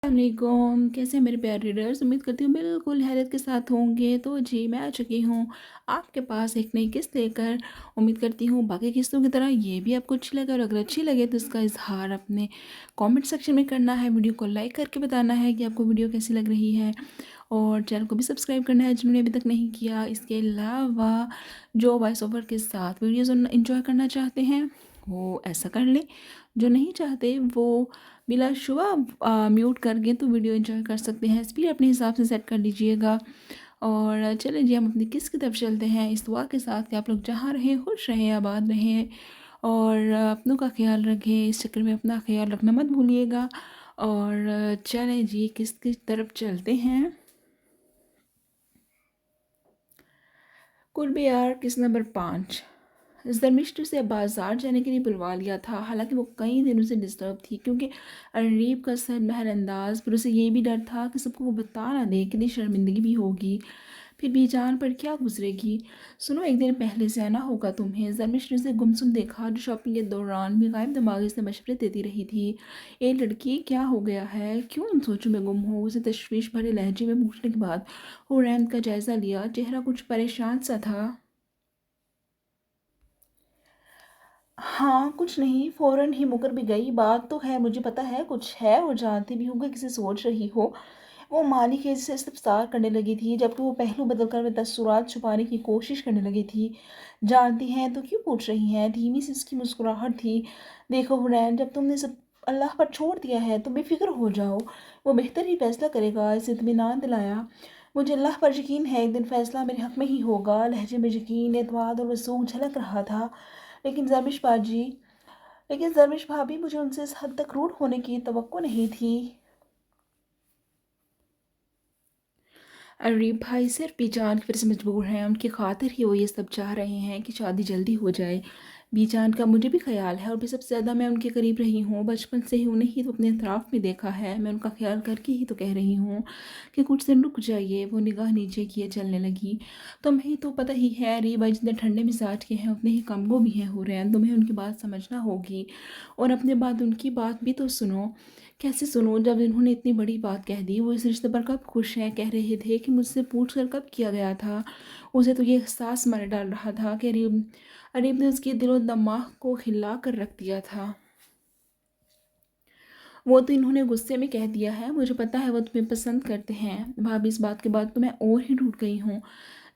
अस्सलाम वालेकुम। कैसे हैं मेरे प्यारे रीडर्स। उम्मीद करती हूँ बिल्कुल हैरत के साथ होंगे। तो जी मैं आ चुकी हूँ आपके पास एक नई किस्त लेकर। उम्मीद करती हूँ बाकी किस्तों की तरह ये भी आपको अच्छी लगे, और अगर अच्छी लगे तो इसका इजहार अपने कमेंट सेक्शन में करना है। वीडियो को लाइक करके बताना है कि आपको वीडियो कैसी लग रही है, और चैनल को भी सब्सक्राइब करना है जिन्होंने अभी तक नहीं किया। इसके अलावा जो वॉइस ओवर के साथ वीडियोज़ इंजॉय करना चाहते हैं वो ऐसा कर लें, जो नहीं चाहते वो बिलाशुबा म्यूट करके तो वीडियो एंजॉय कर सकते हैं। स्पीड अपने हिसाब से सेट कर लीजिएगा। और चलें जी, हम अपनी किस की तरफ चलते हैं इस दुआ के साथ कि आप लोग जहाँ रहें खुश रहें, आबाद रहें, और अपनों का ख्याल रखें। इस चक्कर में अपना ख्याल रखना मत भूलिएगा। और चलें जी, किस की तरफ चलते हैं। कुर्ब यार किस नंबर 5। ज़रमिष्ट से बाज़ार जाने के लिए बुलवा लिया था। हालांकि वो कई दिनों से डिस्टर्ब थी, क्योंकि अरीब का सरमहर अंदाज, फिर उसे ये भी डर था कि सबको वो बता ना दे, कितनी शर्मिंदगी भी होगी, फिर बीजान पर क्या गुजरेगी। सुनो, एक दिन पहले से आना होगा तुम्हें। ज़रमिष्ट ने उसे गुमसुम देखा, जो शॉपिंग के दौरान भी गायब दिमागी से मशवरे देती रही थी। ए लड़की, क्या हो गया है, क्यों इन सोचों में गुम हो। उसे तशवीश भरे लहजे में पूछने के बाद हुरैन का जायज़ा लिया। चेहरा कुछ परेशान सा था। हाँ, कुछ नहीं, फ़ौरन ही मुकर भी गई। बात तो है, मुझे पता है कुछ है, और जानती भी हूँ कि किसे सोच रही हो। वो माली के से इस्तफ़सार करने लगी थी, जबकि वो पहलू बदल कर वे तसुरात छुपाने की कोशिश करने लगी थी। जानती हैं तो क्यों पूछ रही हैं। धीमी सी उसकी मुस्कुराहट थी। देखो हुरैन, जब तुमने सब अल्लाह पर छोड़ दिया है तो बेफिक्र हो जाओ, वो बेहतर ही फैसला करेगा। इसे इत्मीनान दिलाया। मुझे अल्लाह पर यकीन है, एक दिन फैसला मेरे हक़ में ही होगा। लहजे में यकीन, एतमाद और वसूख झलक रहा था। लेकिन ज़रमिश बाजी लेकिन ज़रमिश भाभी, मुझे उनसे इस हद तक रूड होने की तवक्को नहीं थी। अरे भाई, सिर्फ बीजान की वजह से मजबूर हैं, उनकी खातिर ही वो ये सब चाह रहे हैं कि शादी जल्दी हो जाए। बीजान का मुझे भी ख्याल है, और भी सबसे ज़्यादा मैं उनके करीब रही हूँ। बचपन से ही उन्हें ही तो अपने अतराफ़ में देखा है। मैं उनका ख्याल करके ही तो कह रही हूँ कि कुछ दिन रुक जाइए। वो निगाह नीचे किए चलने लगी। तुम्हें तो पता ही है, री भाई जितने ठंडे मिजाज के हैं उतने ही कमगो भी हैं। हो रहे हैं, तुम्हें उनकी बात समझना होगी, और अपने बाद उनकी बात भी तो सुनो। कैसे सुनो, जब इन्होंने इतनी बड़ी बात कह दी। वो इस रिश्ते पर कब खुश हैं, कह रहे थे कि मुझसे पूछ कर कब किया गया था। उसे तो ये एहसास मर डाल रहा था कि अरीब अरीब ने उसके दिलो दिमाग को हिला कर रख दिया था। वो तो इन्होंने गुस्से में कह दिया है। मुझे पता है वो तुम्हें पसंद करते हैं भाभी। इस बात के बाद तो मैं और ही टूट गई हूँ।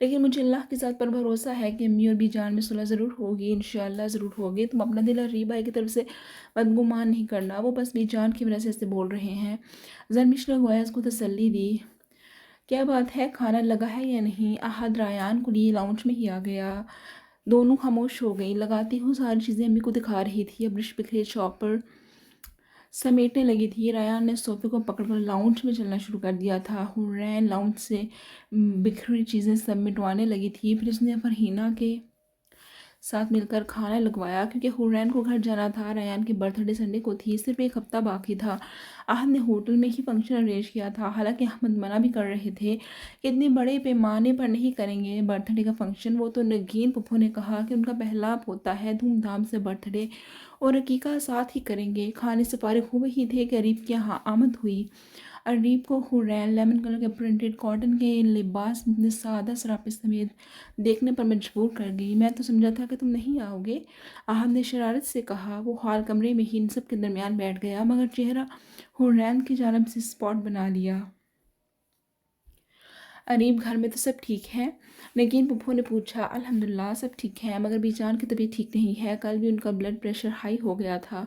लेकिन मुझे अल्लाह के साथ पर भरोसा है कि अम्मी और बीजान में सुलह ज़रूर होगी, इंशाअल्लाह ज़रूर होगी। तुम अपना दिल री भाई की तरफ से बदगुमान नहीं करना, वो बस बीजान की वजह से ऐसे बोल रहे हैं। जरमिश ने गोया उसको तसल्ली दी। क्या बात है, खाना लगा है या नहीं। आहद रायान को लिए लाउंज में ही आ गया। दोनों खामोश हो गई। लगाती हूँ सारी चीज़ें अम्मी को दिखा रही थी। अब ब्रश बिखरे चॉपर समेटने लगी थी। रायान ने सोफे को पकड़कर लाउंज में चलना शुरू कर दिया था। हुरैन लाउंज से बिखरी चीज़ें सब मिटवाने लगी थी। फिर उसने फरहीना के साथ मिलकर खाना लगवाया, क्योंकि हुरैन को घर जाना था। रायान की बर्थडे संडे को थी, सिर्फ एक हफ्ता बाकी था। अहमद ने होटल में ही फंक्शन अरेंज किया था। हालांकि अहमद मना भी कर रहे थे कि इतने बड़े पैमाने पर नहीं करेंगे बर्थडे का फंक्शन। वो तो नगीन पप्पू ने कहा कि उनका पहला होता है धूमधाम से बर्थडे, और अकीका साथ ही करेंगे। खाने से फारिग हुए ही थे कि अरीब के यहाँ आमद हुई। अरीब को हुरैन लेमन कलर के प्रिंटेड कॉटन के लिबास में सादा सरापे समेत देखने पर मजबूर कर गई। मैं तो समझा था कि तुम नहीं आओगे, आहम ने शरारत से कहा। वो हाल कमरे में ही इन सब के दरमियान बैठ गया, मगर चेहरा हुरैन की जानब से स्पॉट बना लिया। अरीब, घर में तो सब ठीक है। नगीन पुप्पो ने पूछा। अल्हम्दुलिल्लाह सब ठीक है, मगर बीजान की तबीयत ठीक नहीं है। कल भी उनका ब्लड प्रेशर हाई हो गया था।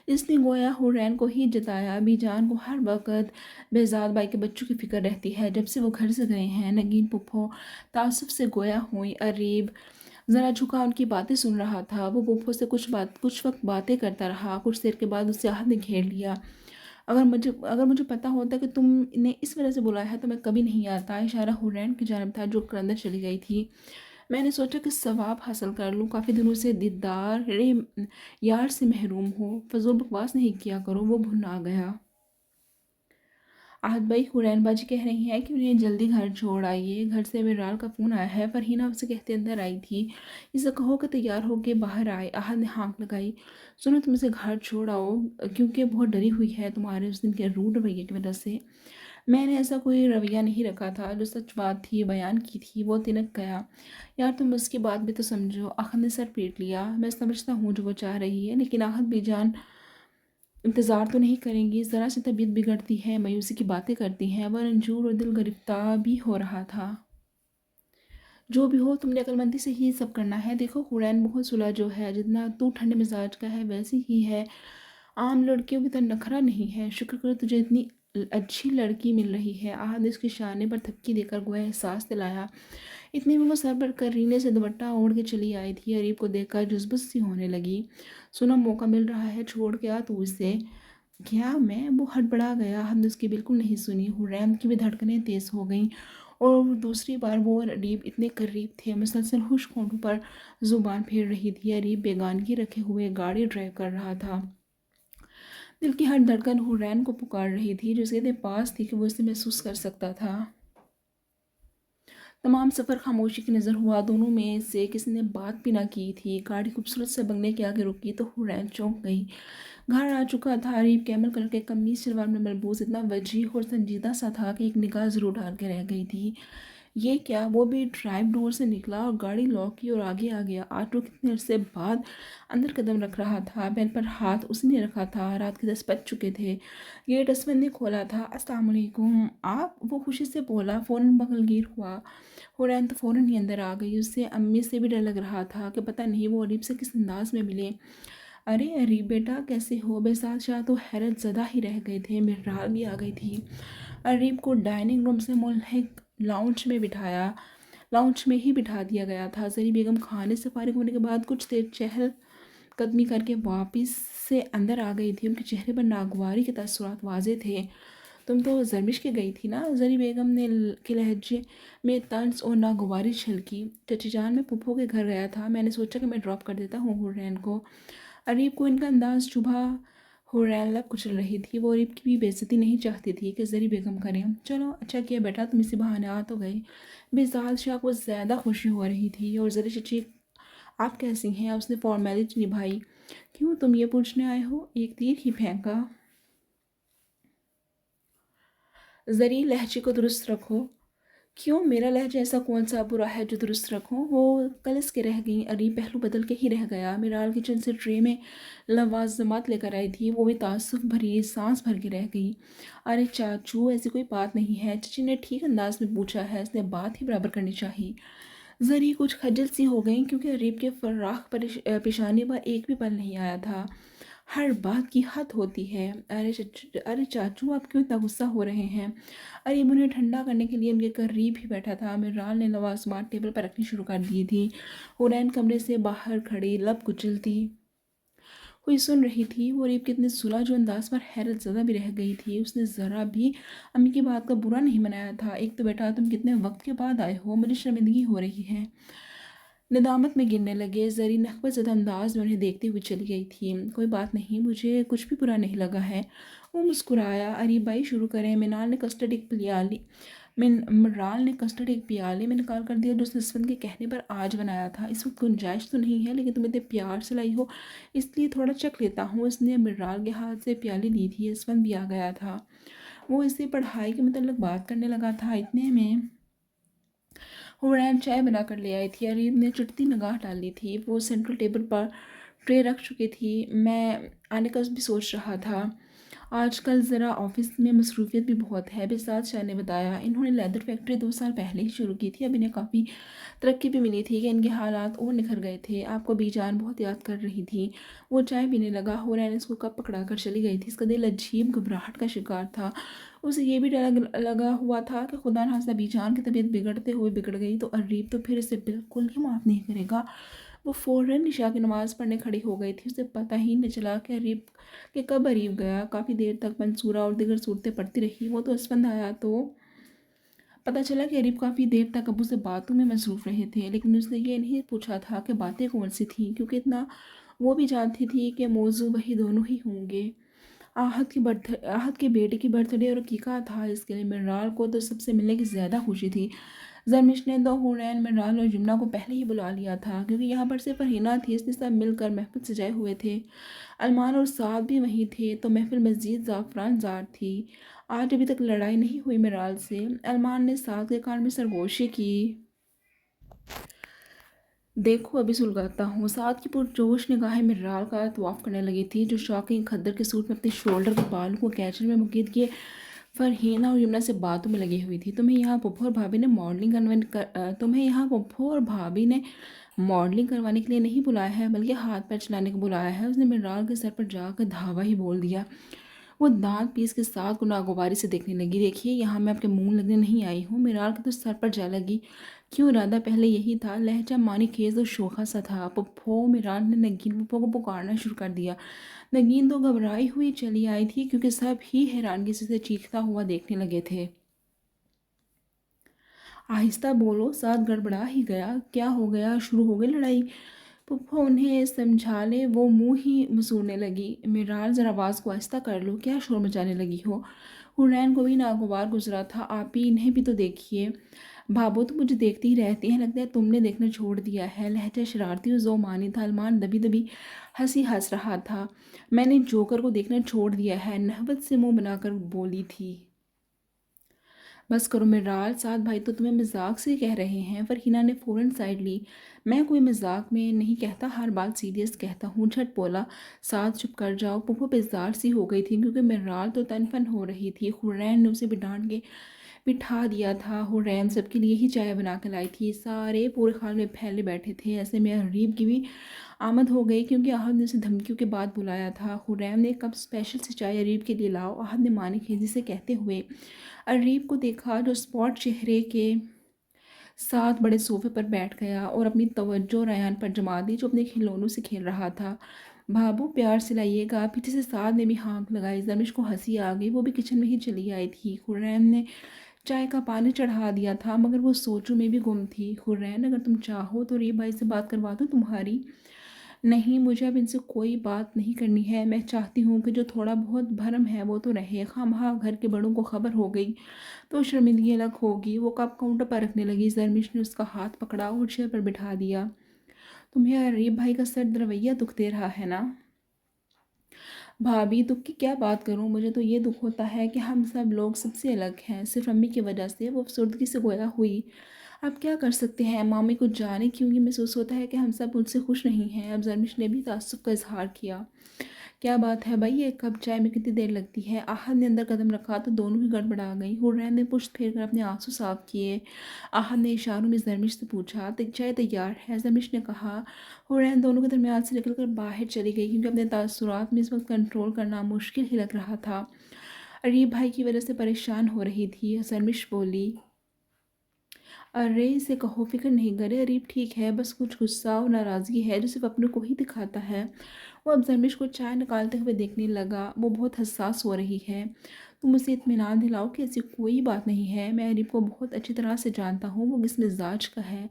इसने गोया हुरैन को ही जताया। बीजान को हर वक्त बेजाद बाई के बच्चों की फिक्र रहती है जब से वो घर से गए हैं। नगीन पुप्पो तासुब से गोया हुई। अरीब ज़रा झुका उनकी बातें सुन रहा था। वो पुप्पो से कुछ वक्त बातें करता रहा। कुछ देर के बाद उसे आहत ने घेर लिया। अगर मुझे पता होता कि तुमने इस वजह से बुलाया है तो मैं कभी नहीं आता। इशारा हुरैन की जानब था, जो अंदर चली गई थी। मैंने सोचा कि सवाब हासिल कर लूँ। काफ़ी दिनों से दीदार रे यार से महरूम हो। फजूल बकवास नहीं किया करो। वो भुन आ गया। आहद भाई, हुरैन बाजी कह रही हैं कि उन्हें जल्दी घर छोड़ आइए, घर से मिराल का फ़ोन आया है। फरहीना उससे कहते अंदर आई थी। इसे कहो कि तैयार होके बाहर आए। आहद ने हाँक लगाई। सुनो, तुम इसे घर छोड़ आओ, क्योंकि बहुत डरी हुई है तुम्हारे उस दिन के रूड रवैये की वजह से। मैंने ऐसा कोई रवैया नहीं रखा था, जो सच बात थी बयान की थी वो तिनक गया। यार तुम उसकी बात भी तो समझो। आहद ने सर पीट लिया। मैं समझता हूँ जो वो चाह रही है, लेकिन आहद बेजान इंतज़ार तो नहीं करेंगी। ज़रा सी तबीयत बिगड़ती है, मायूसी की बातें करती हैं। वह रंजूर और दिल गिरफ्तार भी हो रहा था। जो भी हो, तुमने अक्लमंदी से ही सब करना है। देखो हुरैन बहुत सुलह जो है, जितना तू ठंडे मिजाज का है वैसी ही है। आम लड़कियों की तरह नखरा नहीं है। शुक्र करो तुझे इतनी अच्छी लड़की मिल रही है। आहद ने उसके शाने पर थपकी देकर गोया एहसास दिलाया। इतने में वो सर पर करीने से दुपट्टा ओढ़ के चली आई थी। अरीब को देखकर जुज़बुज़ सी होने लगी। सुना, मौका मिल रहा है, छोड़ के आ तू इसे। क्या मैं? वो हड़बड़ा गया। हमने उसकी बिल्कुल नहीं सुनी। हुरैन की भी धड़कनें तेज़ हो गईं और दूसरी बार वो और अरीब इतने करीब थे। मुसलसल खुश्क होंठों पर ज़ुबान फेर रही थी। अरीब बेगानगी रखे हुए गाड़ी ड्राइव कर रहा था। दिल की हर धड़कन हुरैन को पुकार रही थी, जो सीधे पास थी कि वो इसे महसूस कर सकता था। तमाम सफ़र खामोशी की नज़र हुआ। दोनों में से किसी ने बात भी ना की थी। गाड़ी खूबसूरत से बंगले के आगे रुकी तो हुरैन चौंक गई। घर आ चुका था। अरीब कैमल कलर के कमीज शलवार में मलबूस इतना वजीह और संजीदा सा था कि एक निगाह जरूर डाल के रह गई थी। ये क्या? वो भी ड्राइव डोर से निकला और गाड़ी लॉक की और आगे आ गया। ऑटो कितने अरसे बाद अंदर कदम रख रहा था। बैल पर हाथ उसी ने रखा था। रात के 10 बज चुके थे। गेट असमन ने खोला था। अस्सलाम वालेकुम आप, वो खुशी से बोला। फ़ौरन बगलगीर हुआ। हुरैन तो फ़ौरन ही अंदर आ गई। उससे अम्मी से भी डर लग रहा था कि पता नहीं वो अरीब से किस अंदाज में मिले। अरे अरीब बेटा, कैसे हो? बेसाद शाह तो हैरत ज़दा ही रह गए थे। मिराल भी आ गई थी। अरीब को डाइनिंग रूम से मुल्हिक लाउंज में ही बिठा दिया गया था। जरी बेगम खाने से फारिग होने के बाद कुछ देर चहल कदमी करके वापस से अंदर आ गई थी। उनके चेहरे पर नागवारी के तासुरात वाजे थे। तुम तो जरमिश के गई थी ना? जरी बेगम ने के लहजे में तंज और नागवारी छलकी। चची जान, मैं पुप्पो के घर गया था। मैंने सोचा कि मैं ड्रॉप कर देता हूँ हुरैन को। अरीब को इनका अंदाज चुभा। हुरैन लब कुचल रही थी। वो अरीब की भी बेइज्जती नहीं चाहती थी कि जरी बेगम करें। चलो अच्छा किया बेटा, तुम इसी बहाने आ तो गए। बेजाद शाह को ज़्यादा खुशी हो रही थी। और जरी चची, आप कैसी हैं? उसने फॉर्मेलिटी निभाई। क्यों तुम ये पूछने आए हो? एक तीर ही फेंका। जरी, लहजे को दुरुस्त रखो। क्यों? मेरा लहजा ऐसा कौन सा बुरा है जो दुरुस्त रखूं? वो कलस के रह गई। अरी पहलू बदल के ही रह गया। मिराल किचन से ट्रे में लवाजमात लेकर आई थी। वो भी तासुफ भरी सांस भर के रह गई। अरे चाचू, ऐसी कोई बात नहीं है। चची ने ठीक अंदाज में पूछा है, इसने बात ही बराबर करनी चाहिए। जरी कुछ खजल सी हो गई, क्योंकि अरीब के फर्राख पेशानी पर एक भी पल नहीं आया था। हर बात की हद होती है। अरे चाचू, आप क्यों इतना गुस्सा हो रहे हैं? अरे उन्हें ठंडा करने के लिए उनके करीब ही बैठा था। मिराल ने लवाजमात टेबल पर रखनी शुरू कर दी थी। हुरैन कमरे से बाहर खड़ी लब कुचलती हुई सुन रही थी। वो अरीब के इतने सुलझ अंदाज पर हैरत ज़दा भी रह गई थी। उसने ज़रा भी अम्मी की बात का बुरा नहीं मनाया था। एक तो बेटा, तुम कितने वक्त के बाद आए हो, मुझे शर्मिंदगी हो रही है। निदामत में गिरने लगे। जरी नखबत ज़दा अंदाज में उन्हें देखते हुए चली गई थी। कोई बात नहीं, मुझे कुछ भी बुरा नहीं लगा है। वो मुस्कुराया। अरे भाई शुरू करें। मिनराल ने कस्टर्ड एक प्याले में निकाल कर दिया, जो उसने जसवंत के कहने पर आज बनाया था। इस वक्त गुंजाइश तो नहीं है, लेकिन तुम इतने प्यार से लाई हो, इसलिए थोड़ा चख लेता हूँ। इसने मिनराल के हाथ से प्याली ली थी। जसवंत भी आ गया था। वो इससे पढ़ाई के मतलब बात करने लगा था। इतने में हुरैन चाय बना कर ले आई थी। अरीब ने चुटती निगाह डाली थी। वो सेंट्रल टेबल पर ट्रे रख चुकी थी। मैं आने का भी सोच रहा था। आजकल ज़रा ऑफिस में मसरूफियत भी बहुत है। बेसाद शाह ने बताया। इन्होंने लेदर फैक्ट्री 2 साल पहले ही शुरू की थी। अब इन्हें काफ़ी तरक्की भी मिली थी कि इनके हालात और निखर गए थे। आपको बीजान बहुत याद कर रही थी। वो चाय पीने लगा। हुरैन इसको कप पकड़ा कर चली गई थी। इसका दिल अजीब घबराहट का शिकार था। उसे ये भी डर लगा हुआ था कि खुदा न खास्ता बीजान की तबीयत बिगड़ते हुए बिगड़ गई तो अरीब तो फिर इसे बिल्कुल ही माफ़ नहीं करेगा। वो फ़ौरन इशा की नमाज़ पढ़ने खड़ी हो गई थी। उसे पता ही नहीं चला कि कब अरीब गया। काफ़ी देर तक मंसूरा और दीगर सूरतें पढ़ती रही। वो तो असफंद आया तो पता चला कि अरीब काफ़ी देर तक अबू से बातों में मसरूफ़ रहे थे, लेकिन उसने ये नहीं पूछा था कि बातें कौन सी थीं, क्योंकि इतना वो भी जानती थी कि मौजू वही दोनों ही होंगे। आहत के बेटे की बर्थडे और अकीका था। इसके लिए मिनराल को तो सबसे मिलने की ज़्यादा खुशी थी। जरमिश ने तो हुरैन, मिनराल और जुमना को पहले ही बुला लिया था, क्योंकि यहाँ पर सिर्फ फरहीना थी, इसलिए सब मिलकर महफिल सजाए हुए थे। अरमान और साद भी वहीं थे, तो महफिल मज़ीद ज़ाफ़रान ज़ार थी। आज अभी तक लड़ाई नहीं हुई मिनराल से। अरमान ने साद के कान में सरगोशी की। देखो अभी सुलगाता हूँ। साद की पुरजोश निगाहें मिनराल का तवाफ करने लगी थी, जो शौकीन खद्दर के सूट में अपने शोल्डर के बालों को कैचर में मुकीद किए फरहीना और यमुना से बातों में लगी हुई थी। तुम्हें यहाँ पप्पू और भाभी ने मॉडलिंग करवाने के लिए नहीं बुलाया है, बल्कि हाथ पैर चलाने को बुलाया है। उसने मिनराल के सर पर जाकर धावा ही बोल दिया। वो दांत पीस के साथ को नागवारी से देखने लगी। देखिए, यहाँ मैं आपके मुंह लगने नहीं आई हूँ। मिराल के तो सर पर जा लगी। क्यों, इरादा पहले यही था। लहजा मानी खेज और शोखा सा था। पप्पो, मिराल ने नगीन पप्पो को पुकारना शुरू कर दिया। नगीन तो घबराई हुई चली आई थी, क्योंकि सब ही हैरानगी से चीखता हुआ देखने लगे थे। आहिस्ता बोलो, साथ गड़बड़ा ही गया। क्या हो गया, शुरू हो गई लड़ाई? पप्पा उन्हें समझा ले, वो मुंह ही मसूरने लगी। मिराल, ज़रा आवाज़ को आहिस्ता कर लो, क्या शोर मचाने लगी हो? हुरैन को भी नागवार गुजरा था। आप ही इन्हें भी तो देखिए। भाभो तो मुझे देखती ही रहती हैं, लगता है तुमने देखना छोड़ दिया है। लहजा शरारती और जोमानी था। अरमान दबी दबी हंसी हंस रहा था। मैंने जोकर को देखना छोड़ दिया है, नहवत से मुंह बनाकर बोली थी। बस करो मिराल, साथ भाई तो तुम्हें मजाक से कह रहे हैं। फरहीना ने फ़ौरन साइड ली। मैं कोई मजाक में नहीं कहता, हर बात सीरियस कहता हूँ। झट बोला साथ, चुप कर जाओ। पुप्पो बेजार सी हो गई थी, क्योंकि मिराल तो तनफन हो रही थी। हुरैन ने उसे भी डांट के बिठा दिया था। हुरैन सबके लिए ही चाय बना कर लाई थी। सारे पूरे खाल में फैले बैठे थे। ऐसे में हरीब की भी आमद हो गई, क्योंकि आहद ने उसे धमकियों के बाद बुलाया था। हुरैन ने एक कप स्पेशल से चाय अरीब के लिए लाओ, आहद ने मानी खेजी से कहते हुए अरीब को देखा, जो स्पॉट चेहरे के साथ बड़े सोफे पर बैठ गया और अपनी तवज्जो रयान पर जमा दी, जो अपने खिलौनों से खेल रहा था। बाबू प्यार से लाइएगा। पीछे से साद ने भी हाँक लगाई। जरमिश को हंसी आ गई, वो भी किचन में ही चली आई थी। हुरैन ने चाय का पानी चढ़ा दिया था, मगर वो सोचों में भी गुम थी। हुरैन, अगर तुम चाहो तो रीब भाई से बात करवा दो तुम्हारी। नहीं, मुझे अब इनसे कोई बात नहीं करनी है। मैं चाहती हूँ कि जो थोड़ा बहुत भरम है वो तो रहे। खामखा घर के बड़ों को खबर हो गई तो शर्मिंदगी अलग होगी। वो कप काउंटर पर रखने लगी। जरमिश ने उसका हाथ पकड़ा और चेयर पर बिठा दिया। तुम्हें अरीब भाई का सर्द रवैया दुख दे रहा है ना? भाभी, दुख की क्या बात करूं? मुझे तो ये दुख होता है कि हम सब लोग सबसे अलग हैं, सिर्फ अम्मी की वजह से। वो अफसर्दगी से गोया हुई। अब क्या कर सकते हैं? मामी को जाने क्यों ये महसूस होता है कि हम सब उनसे खुश नहीं हैं। अब जरमिश ने भी तासुब का इजहार किया। क्या बात है भाई, एक कप चाय में कितनी देर लगती है? आहद ने अंदर कदम रखा तो दोनों ही गड़बड़ा गई। हुरैन ने पुश्त फेर कर अपने आंसू साफ किए। आहद ने इशारों में जरमिश से पूछा, चाय तैयार है? जरमिश ने कहा। हुरैन दोनों के दरमियान से निकलकर बाहर चली गई, क्योंकि अपने तासुरात में इस वक्त कंट्रोल करना मुश्किल ही लग रहा था। अरीब भाई की वजह से परेशान हो रही थी। जरमिश बोली, अरे इसे कहो फिक्र नहीं करे, अरीब ठीक है, बस कुछ गुस्सा और नाराज़गी है जो सिर्फ अपने को ही दिखाता है। वो अब जरमिश को चाय निकालते हुए देखने लगा। वो बहुत हसास हो रही है। तुम उसे इत्मीनान दिलाओ कि ऐसी कोई बात नहीं है। मैं अरीब को बहुत अच्छी तरह से जानता हूँ। वो किस मिजाज का है।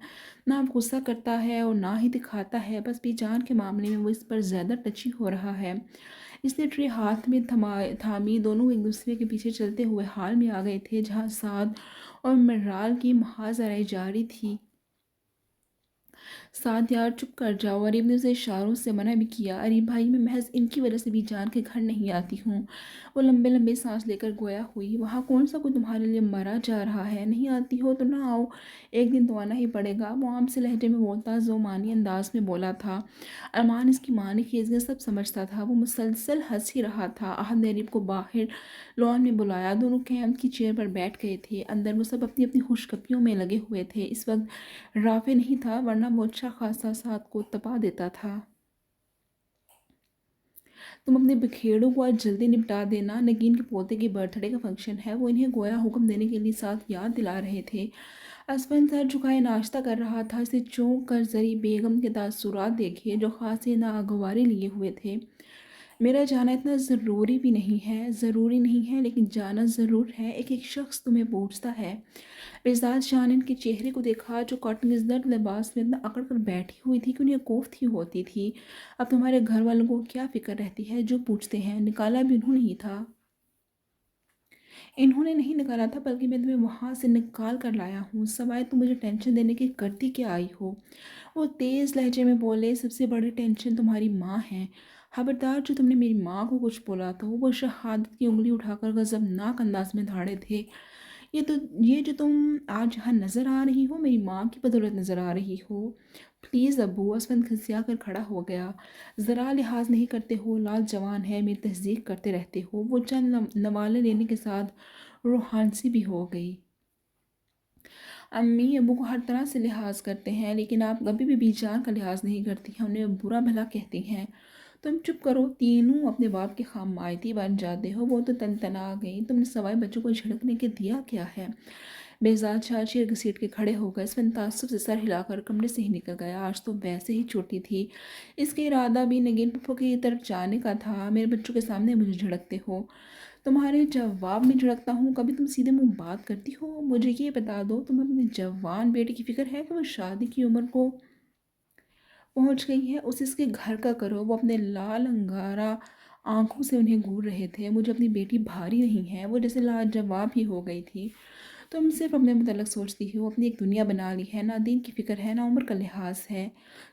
ना गुस्सा करता है और ना ही दिखाता है। बस बेजान के मामले में वो इस पर ज़्यादा टची हो रहा है। इसने ट्रे हाथ में थामी। दोनों एक दूसरे के पीछे चलते हुए हाल में आ गए थे, जहाँ साद और मर्राल की महाजराई जारी थी। साद, यार चुप कर जाओ। अरीब ने उसे इशारों से मना भी किया। अरीब भाई, मैं महज इनकी वजह से भी जान के घर नहीं आती हूँ। वो लंबे लंबे सांस लेकर गोया हुई। वहाँ कौन सा कोई तुम्हारे लिए मरा जा रहा है? नहीं आती हो तो ना आओ, एक दिन तो आना ही पड़ेगा। वो आम से लहजे में बोलता जोमानी अंदाज में बोला था। अरमान इसकी मानी खेजने सब समझता था। वो मुसलसल हंस ही रहा था। आहद ने अरीब को बाहर लॉन में बुलाया। दोनों कैंप की चेयर पर बैठ गए थे। अंदर वो सब अपनी अपनी खुशगपियों में लगे हुए थे। इस वक्त राफे नहीं था, वरना वो अच्छा खासा साथ को तपा देता था। तुम अपने बिखेड़ों को आज जल्दी निपटा देना। नगीन के पोते की बर्थडे का फंक्शन है। वो इन्हें गोया हुक्म देने के लिए साथ याद दिला रहे थे। असफन सर झुकाए नाश्ता कर रहा था। इसे चौंक कर जरी बेगम के तासुरात देखे, जो खासे नागवारी लिए हुए थे। میرا جانا اتنا ضروری نہیں ہے لیکن جانا ضرور ہے۔ ایک ایک شخص تمہیں پوچھتا ہے۔ بزاز شاہ نے ان کے چہرے کو دیکھا جو کاٹن زرد لباس میں اتنا اکڑ کر بیٹھی ہوئی تھی کہ انہیں کوفت ہی ہوتی تھی۔ اب تمہارے گھر والوں کو کیا فکر رہتی ہے جو پوچھتے ہیں؟ نکالا بھی انہوں نے نہیں نکالا تھا، بلکہ میں تمہیں وہاں سے نکال کر لایا ہوں، سوائے تم مجھے ٹینشن دینے کی کرتی کیا آئی ہو؟ وہ تیز لہجے میں بولے، سب سے بڑی ٹینشن تمہاری ماں ہے۔ خبردار، جو تم نے میری ماں کو کچھ بولا تو وہ شہادت کی انگلی اٹھا کر غضبناک انداز میں دھاڑے تھے۔ یہ جو تم آج یہاں نظر آ رہی ہو، میری ماں کی بدولت نظر آ رہی ہو۔ پلیز ابو، اسفند کھنسیا کر کھڑا ہو گیا۔ ذرا لحاظ نہیں کرتے ہو، لال جوان ہے، میری تصدیق کرتے رہتے ہو۔ وہ چند نوالے لینے کے ساتھ روحانسی بھی ہو گئی۔ امی ابو کو ہر طرح سے لحاظ کرتے ہیں، لیکن آپ کبھی بھی بی جان کا لحاظ نہیں کرتی ہیں، انہیں برا بھلا کہتی ہیں۔ تم چپ کرو، تینوں اپنے باپ کے خامائتی بن جاتے ہو۔ وہ تو تن تنا گئی، تم نے سوائے بچوں کو جھڑکنے کے دیا کیا ہے؟ بہزاد شاہ چیر گھسیٹ کے کھڑے ہو گئے۔ اسفند تعصب سے سر ہلا کر کمرے سے ہی نکل گیا۔ آج تو ویسے ہی چھوٹی تھی، اس کا ارادہ بھی نگین پھپھو کی طرف جانے کا تھا۔ میرے بچوں کے سامنے مجھے جھڑکتے ہو؟ تمہارے جواب میں جھڑکتا ہوں؟ کبھی تم سیدھے منہ بات کرتی ہو؟ مجھے یہ بتا دو، تمہیں اپنے جوان بیٹے کی فکر ہے کہ وہ شادی کی عمر کو پہنچ گئی ہے؟ اس کے گھر کا کرو۔ وہ اپنے لال انگارہ آنکھوں سے انہیں گور رہے تھے۔ مجھے اپنی بیٹی بھاری نہیں ہے، وہ جیسے لاجواب ہی ہو گئی تھی۔ تم صرف اپنے متعلق سوچتی ہو، اپنی ایک دنیا بنا لی ہے، نہ دین کی فکر ہے نہ عمر کا لحاظ ہے۔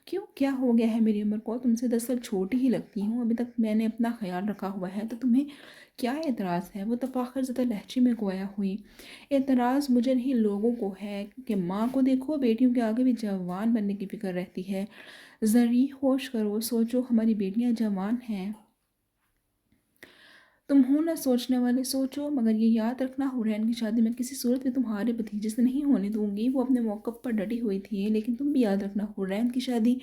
کیوں، کیا ہو گیا ہے میری عمر کو؟ تم سے 10 سال چھوٹی ہی لگتی ہوں، ابھی تک میں نے اپنا خیال رکھا ہوا ہے، تو تمہیں کیا اعتراض ہے؟ وہ تفاخر زدہ لہجے میں گویا ہوئی۔ اعتراض مجھے نہیں، لوگوں کو ہے کہ ماں کو دیکھو، بیٹیوں کے آگے بھی جوان بننے کی فکر رہتی ہے۔ ذرا ہوش کرو، سوچو، ہماری بیٹیاں جوان ہیں۔ تم ہو نہ سوچنے والے، سوچو، مگر یہ یاد رکھنا، حورین کی شادی میں کسی صورت میں تمہارے بھتیجے سے نہیں ہونے دوں گی۔ وہ اپنے موقف پر ڈٹی ہوئی تھی، لیکن تم بھی یاد رکھنا، حورین کی شادی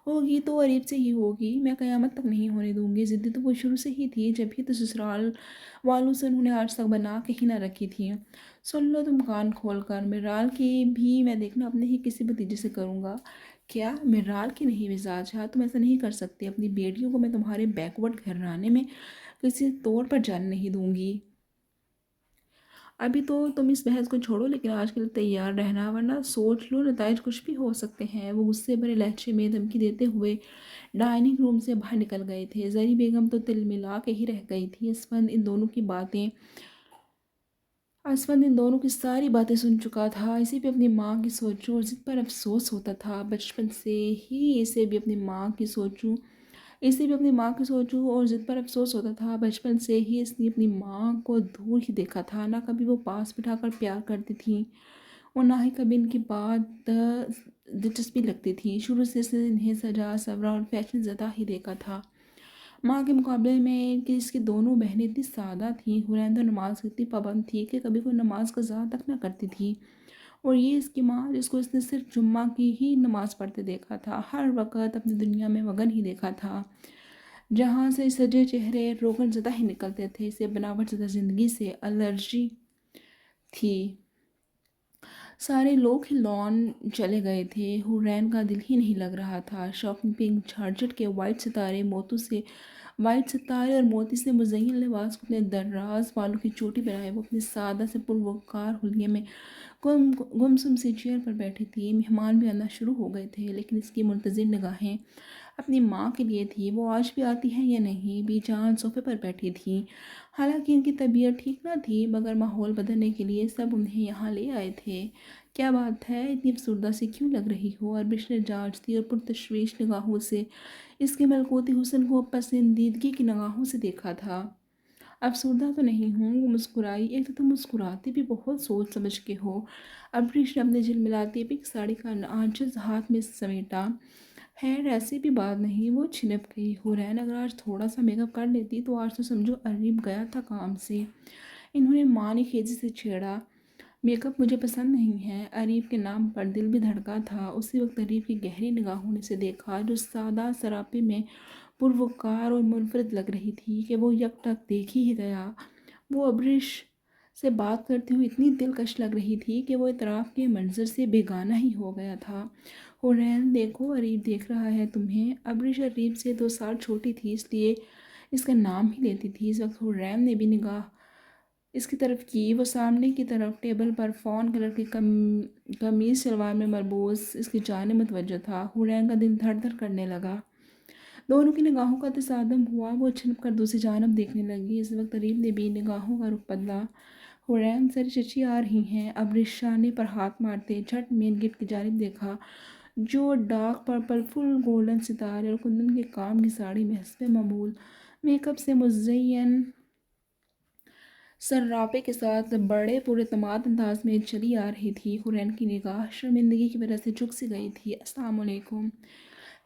ہوگی تو عریب سے ہی ہوگی، میں قیامت تک نہیں ہونے دوں گی۔ ضدی تو وہ شروع سے ہی تھی، جب ہی تو سسرال والوں سے انہوں نے آج تک بنا کے ہی نہ رکھی تھی۔ سن لو تم کان کھول کر، میرال کی بھی میں دیکھنا اپنے ہی کسی بھتیجے سے کروں گا۔ کیا میرال کی نہیں؟ مزاج شاہ، تم ایسا نہیں کر سکتے، اپنی بیٹیوں کو میں تمہارے بیکورڈ گھرانے میں کسی طور پر جانے نہیں دوں گی۔ ابھی تو تم اس بحث کو چھوڑو، لیکن آج کے لیے تیار رہنا، ورنہ سوچ لو نتائج کچھ بھی ہو سکتے ہیں۔ وہ غصے بھرے لہجے میں دھمکی دیتے ہوئے ڈائننگ روم سے باہر نکل گئے تھے۔ زری بیگم تو تل ملا کے ہی رہ گئی تھی۔ اسفند ان دونوں کی ساری باتیں سن چکا تھا۔ اسے بھی اپنی ماں کی سوچوں اور ضد پر افسوس ہوتا تھا۔ بچپن سے ہی اسے بھی اپنی ماں کی سوچوں اور ضد پر افسوس ہوتا تھا۔ بچپن سے ہی اس نے اپنی ماں کو دور ہی دیکھا تھا، نہ کبھی وہ پاس بٹھا کر پیار کرتی تھیں اور نہ ہی کبھی ان کی بات دلچسپی لگتی تھی۔ شروع سے اس نے انہیں سجا سورا اور فیشن زدہ ہی دیکھا تھا۔ ماں کے مقابلے میں کہ اس کی دونوں بہنیں اتنی سادہ تھیں، حورین تو نماز کی اتنی پابند تھی کہ کبھی کوئی نماز قضا تک نہ کرتی تھی، اور یہ اس کی ماں، جس کو اس نے صرف جمعہ کی ہی نماز پڑھتے دیکھا تھا، ہر وقت اپنی دنیا میں مگن ہی دیکھا تھا، جہاں سے سجے چہرے روغن زدہ ہی نکلتے تھے۔ اسے بناوٹ زدہ زندگی سے الرجی تھی۔ سارے لوگ ہی لون چلے گئے تھے، حورین کا دل ہی نہیں لگ رہا تھا۔ شوقین پنک جارجٹ کے وائٹ ستارے اور موتی سے مزین لباس کو اپنے دراز بالوں کی چوٹی بنائے وہ اپنے سادہ سے پروقار حلیے میں گمسم سی چیئر پر بیٹھی تھی۔ مہمان بھی آنا شروع ہو گئے تھے، لیکن اس کی منتظر نگاہیں اپنی ماں کے لیے تھی۔ وہ آج بھی آتی ہیں یا نہیں؟ بی جان صوفے پر بیٹھی تھی، حالانکہ ان کی طبیعت ٹھیک نہ تھی، مگر ماحول بدلنے کے لیے سب انہیں یہاں لے آئے تھے۔ کیا بات ہے، اتنی افسردہ سی کیوں لگ رہی ہو؟ اربش نے جانچتی اور پرتشویش نگاہوں سے اس کے ملکوتی حسن کو پسندیدگی کی نگاہوں سے دیکھا تھا۔ افسردہ تو نہیں ہوں، وہ مسکرائی۔ ایک تو تم مسکراتی بھی بہت سوچ سمجھ کے ہو۔ ابریش نے اپنے جھلملاتی پنک ساڑی کا آنچل ہاتھ میں سمیٹا۔ خیر، ایسی بھی بات نہیں، وہ چھنپ گئی۔ حورین اگر آج تھوڑا سا میک اپ کر لیتی تو آج تو سمجھو اریب گیا تھا کام سے۔ انہوں نے معنی خیزی سے چھیڑا۔ میک اپ مجھے پسند نہیں ہے۔ اریب کے نام پر دل بھی دھڑکا تھا۔ اسی وقت اریب کی گہری نگاہوں نے اسے دیکھا، جو سادہ سراپے میں پروقار اور منفرد لگ رہی تھی، کہ وہ یک ٹک دیکھ ہی گیا۔ وہ ابریش سے بات کرتے ہوئے اتنی دلکش لگ رہی تھی کہ وہ اطراف کے منظر سے بیگانہ ہی ہو گیا تھا۔ حورین دیکھو، اریب دیکھ رہا ہے تمہیں۔ ابریش اریب سے 2 سال چھوٹی تھی، اس لیے اس کا نام ہی لیتی تھی۔ اس وقت حریم نے بھی نگاہ اس کی طرف کی۔ وہ سامنے کی طرف ٹیبل پر فون کلر کی قمیض شلوار میں مربوط اس کی جانب متوجہ تھا۔ حریم کا دل دھڑ دھڑ کرنے لگا۔ دونوں کی نگاہوں کا تصادم ہوا۔ وہ چھنپ کر دوسری جانب دیکھنے لگی۔ اس وقت اریب نے بھی نگاہوں کا رخ بدلا۔ حریم، ساری چچی آ رہی ہیں۔ اب رشانے پر ہاتھ مارتے جھٹ مین گیٹ کی جانب دیکھا، جو ڈارک پرپل فل گولڈن ستارے اور کندن کے کام کی ساڑی میں حسب معمول میک اپ سے مزین سراپے کے ساتھ بڑے پورے اعتماد انداز میں چلی آ رہی تھی۔ حریم کی نگاہ شرمندگی کی وجہ سے جھک سی گئی تھی۔ السلام علیکم۔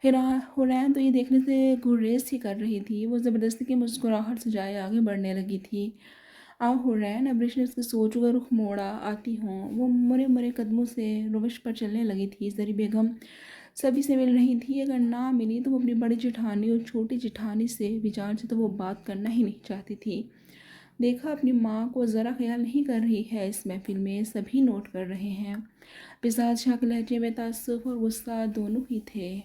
حریم تو یہ دیکھنے سے گریز ہی کر رہی تھی۔ وہ زبردستی کی مسکراہٹ سجائے آگے بڑھنے لگی تھی۔ آؤ حریم، ابریش نے اس کے سوچوں کا رخ موڑا۔ آتی ہوں۔ وہ مرے مرے قدموں سے روش پر چلنے لگی تھی۔ زری بیگم سبھی سے مل رہی تھی۔ اگر نہ ملی تو وہ اپنی بڑی جٹھانی اور چھوٹی جٹھانی سے بیجان سے تو وہ بات کرنا ہی نہیں چاہتی تھی۔ دیکھا، اپنی ماں کو ذرا خیال نہیں کر رہی ہے اس محفل میں، سبھی نوٹ کر رہے ہیں۔ بزاد شاہ کے لہجے میں تأسف اور غصہ دونوں ہی تھے۔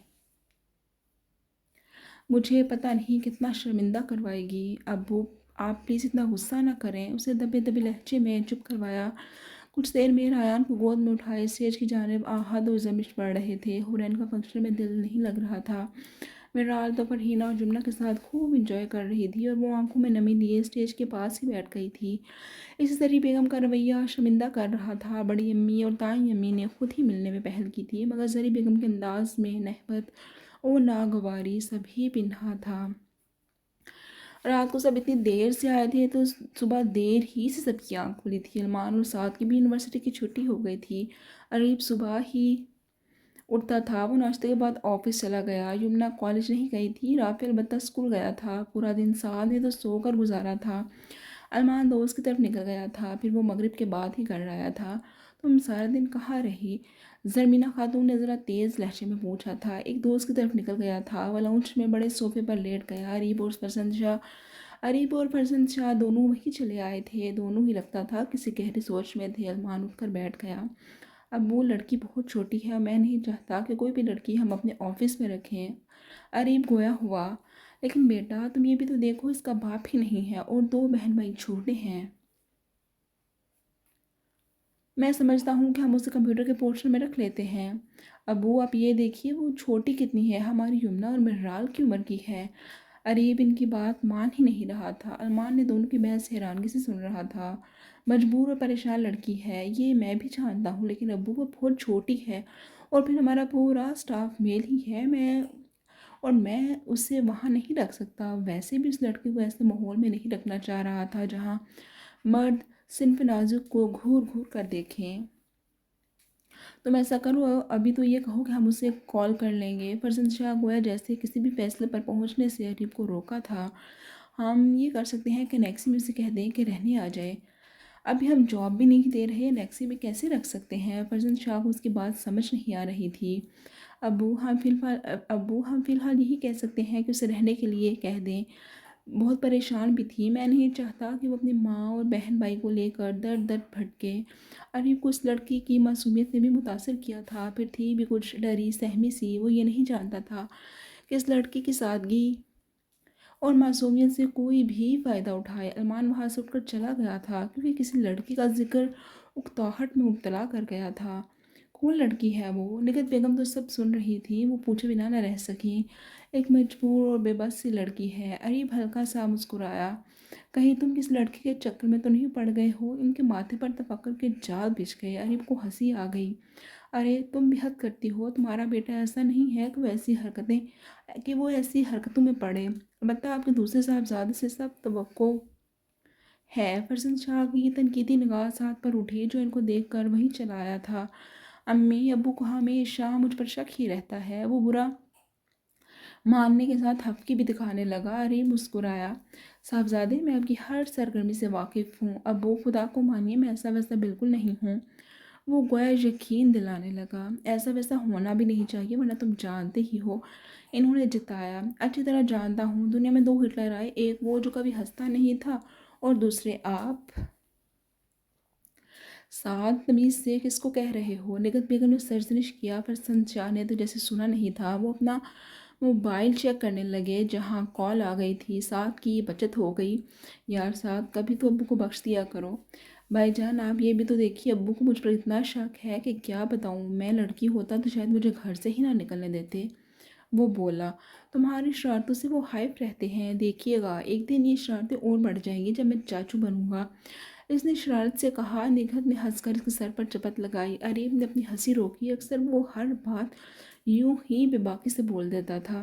مجھے پتہ نہیں کتنا شرمندہ کروائے گی۔ ابو، آپ پلیز اتنا غصہ نہ کریں، اسے دبے دبے لہجے میں چپ کروایا۔ کچھ دیر میں ریان کو گود میں اٹھائے اسٹیج کی جانب آہد اور زمش پڑ رہے تھے۔ حریم کا فنکشن میں دل نہیں لگ رہا تھا۔ میرال تو فرحینہ اور جمنہ کے ساتھ خوب انجوائے کر رہی تھی اور وہ آنکھوں میں نمی لیے اسٹیج کے پاس ہی بیٹھ گئی تھی۔ اس زری بیگم کا رویہ شرمندہ کر رہا تھا۔ بڑی امی اور دائیں امی نے خود ہی ملنے میں پہل کی تھی، مگر زری بیگم کے انداز میں نہبت اور ناگواری سبھی پنہا تھا۔ رات کو سب اتنی دیر سے آئے تھے تو صبح دیر ہی سے سب کی آنکھ کھلی تھی۔ علمان اور سعد کی بھی یونیورسٹی کی چھٹی ہو گئی تھی۔ اریب صبح ہی اٹھتا تھا۔ وہ ناشتے کے بعد آفس چلا گیا۔ یمنہ کالج نہیں گئی تھی، رافع البتہ اسکول گیا تھا۔ پورا دن سعد نے تو سو کر گزارا تھا۔ علمان دوست کی طرف نکل گیا تھا، پھر وہ مغرب کے بعد ہی گھر آیا تھا۔ تم سارا دن کہاں رہی؟ زرمینہ خاتون نے ذرا تیز لہجے میں پوچھا تھا۔ ایک دوست کی طرف نکل گیا تھا۔ وہ لاؤنج میں بڑے صوفے پر لیٹ گیا۔ اریب اور فرزند شاہ دونوں وہیں چلے آئے تھے۔ دونوں ہی لگتا تھا کسی گہری سوچ میں تھے۔ علمان اٹھ کر بیٹھ گیا۔ اب وہ لڑکی بہت چھوٹی ہے اور میں نہیں چاہتا کہ کوئی بھی لڑکی ہم اپنے آفس میں رکھیں۔ اریب گویا ہوا، لیکن بیٹا تم یہ بھی تو دیکھو، اس کا باپ ہی نہیں ہے اور دو بہن بھائی چھوٹے ہیں۔ میں سمجھتا ہوں کہ ہم اسے کمپیوٹر کے پورشن میں رکھ لیتے ہیں۔ ابو آپ یہ دیکھیے وہ چھوٹی کتنی ہے، ہماری یمنہ اور مرال کی عمر کی ہے۔ اریب ان کی بات مان ہی نہیں رہا تھا۔ علمان نے دونوں کی بحث حیرانگی سے سن رہا تھا۔ مجبور اور پریشان لڑکی ہے، یہ میں بھی جانتا ہوں، لیکن ابو وہ بہت چھوٹی ہے اور پھر ہمارا پورا سٹاف میل ہی ہے، میں اسے وہاں نہیں رکھ سکتا۔ ویسے بھی اس لڑکی کو ایسے ماحول میں نہیں رکھنا چاہ رہا تھا جہاں مرد صنف نازک کو گھور گھور کر دیکھیں۔ تم ایسا کرو، ابھی تو یہ کہو کہ ہم اسے کال کر لیں گے۔ فرزند شاہ گویا جیسے کسی بھی فیصلے پر پہنچنے سے اریب کو روکا تھا۔ ہم یہ کر سکتے ہیں کہ نیکسی میں اسے کہہ دیں کہ رہنے آ جائے۔ ابھی ہم جاب بھی نہیں دے رہے، نیکسی میں کیسے رکھ سکتے ہیں؟ فرزند شاہ کو اس کی بات سمجھ نہیں آ رہی تھی۔ ابو ہم فی الحال یہی کہہ سکتے ہیں کہ اسے رہنے کے لیے کہہ دیں۔ بہت پریشان بھی تھی، میں نہیں چاہتا کہ وہ اپنی ماں اور بہن بھائی کو لے کر در در بھٹکے۔ اریب کو اس لڑکی کی معصومیت نے بھی متاثر کیا تھا، پھر تھی بھی کچھ ڈری سہمی سی۔ وہ یہ نہیں جانتا تھا کہ اس لڑکی کی سادگی اور معصومیت سے کوئی بھی فائدہ اٹھائے۔ علمان وہاں سے اٹھ کر چلا گیا تھا کیونکہ کسی لڑکی کا ذکر اکتاہٹ میں مبتلا کر گیا تھا۔ کون لڑکی ہے وہ؟ نگہت بیگم تو سب سن رہی تھی، وہ پوچھے بنا نہ رہ سکیں۔ ایک مجبور اور بے بس سی لڑکی ہے۔ اریب ہلکا سا مسکرایا۔ کہیں تم کس لڑکی کے چکر میں تو نہیں پڑ گئے ہو؟ ان کے ماتھے پر تفکر کے جال بچھ گئے۔ اریب کو ہنسی آ گئی۔ ارے تم بھی حد کرتی ہو، تمہارا بیٹا ایسا نہیں ہے کہ وہ ایسی حرکتوں میں پڑے۔ البتہ آپ کے دوسرے صاحبزادے سے سب توقع ہے۔ فرزند شاہ کی تنقیدی نگاہ سعد پر اٹھی، جو ان کو دیکھ کر وہیں چلا آیا تھا۔ امی ابو کو ہمیشہ مجھ پر شک ہی رہتا ہے۔ وہ برا ماننے کے ساتھ حفقی بھی دکھانے لگا۔ اریب مسکرایا۔ صاحبزادے میں آپ کی ہر سرگرمی سے واقف ہوں۔ ابو خدا کو مانیے میں ایسا ویسا بالکل نہیں ہوں۔ وہ گویا یقین دلانے لگا۔ ایسا ویسا ہونا بھی نہیں چاہیے، ورنہ تم جانتے ہی ہو۔ انہوں نے جتایا۔ اچھی طرح جانتا ہوں، دنیا میں دو ہٹلر آئے، ایک وہ جو کبھی ہنستا نہیں تھا اور دوسرے آپ۔ سعد تمیز سے کس کو کہہ رہے ہو؟ نگہت بیگم نے سرزنش کیا۔ فرزند شاہ نے تو جیسے سنا نہیں تھا۔ وہ اپنا موبائل چیک کرنے لگے جہاں کال آ گئی تھی، ساتھ کی بچت ہو گئی۔ یار ساتھ کبھی تو ابو کو بخش دیا کرو۔ بھائی جان آپ یہ بھی تو دیکھیے، ابو کو مجھ پر اتنا شک ہے کہ کیا بتاؤں، میں لڑکی ہوتا تو شاید مجھے گھر سے ہی نہ نکلنے دیتے۔ وہ بولا، تمہاری شرارتوں سے وہ خائف رہتے ہیں، دیکھیے گا ایک دن یہ شرارتیں اور بڑھ جائیں گی جب میں چاچو بنوں گا۔ اس نے شرارت سے کہا۔ نگہت نے ہنس کر اس کے سر پر چپت لگائی۔ عریب نے اپنی ہنسی روکی، اکثر وہ ہر بات یوں ہی بے باکی سے بول دیتا تھا۔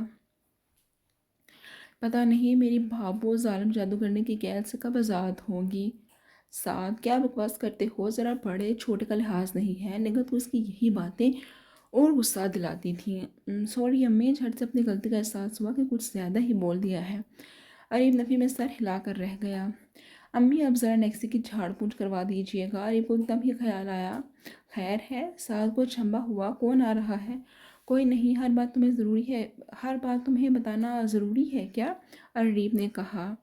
پتہ نہیں میری بھابو ظالم جادوگرنی کی قید سے کب آزاد ہوگی۔ سعد کیا بکواس کرتے ہو، ذرا بڑے چھوٹے کا لحاظ نہیں ہے۔ نگہت کو اس کی یہی باتیں اور غصہ دلاتی تھیں۔ سوری امی، جھٹ سے اپنی غلطی کا احساس ہوا کہ کچھ زیادہ ہی بول دیا ہے۔ عریب نفی میں سر ہلا کر رہ گیا۔ امی اب ذرا نیکسی کی جھاڑ پونچھ کروا دیجیے گا۔ عریب کو ایک دم ہی خیال آیا، خیر ہے؟ سعد کو چنبا ہوا، کون آ رہا ہے؟ کوئی نہیں، ہر بات تمہیں بتانا ضروری ہے کیا؟ عریب نے کہا۔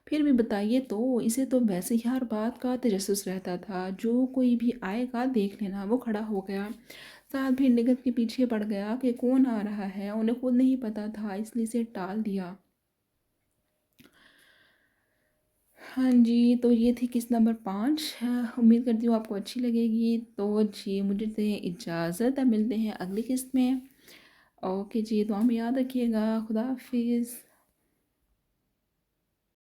پھر بھی بتائیے تو، اسے تو ویسے ہی ہر بات کا تجسس رہتا تھا، جو کوئی بھی آئے گا دیکھ لینا۔ وہ کھڑا ہو گیا۔ سعد بھی نگہت کے پیچھے پڑ گیا کہ کون آ رہا ہے، انہیں خود نہیں پتا تھا اس لیے اسے ٹال دیا۔ ہاں جی، تو یہ تھی قسط نمبر 5۔ امید کرتی ہوں آپ کو اچھی لگے گی۔ تو جی مجھے دیں اجازت، اب ملتے ہیں اگلی قسط میں۔ اوکے جی، دعا میں یاد رکھیے گا۔ خدا حافظ۔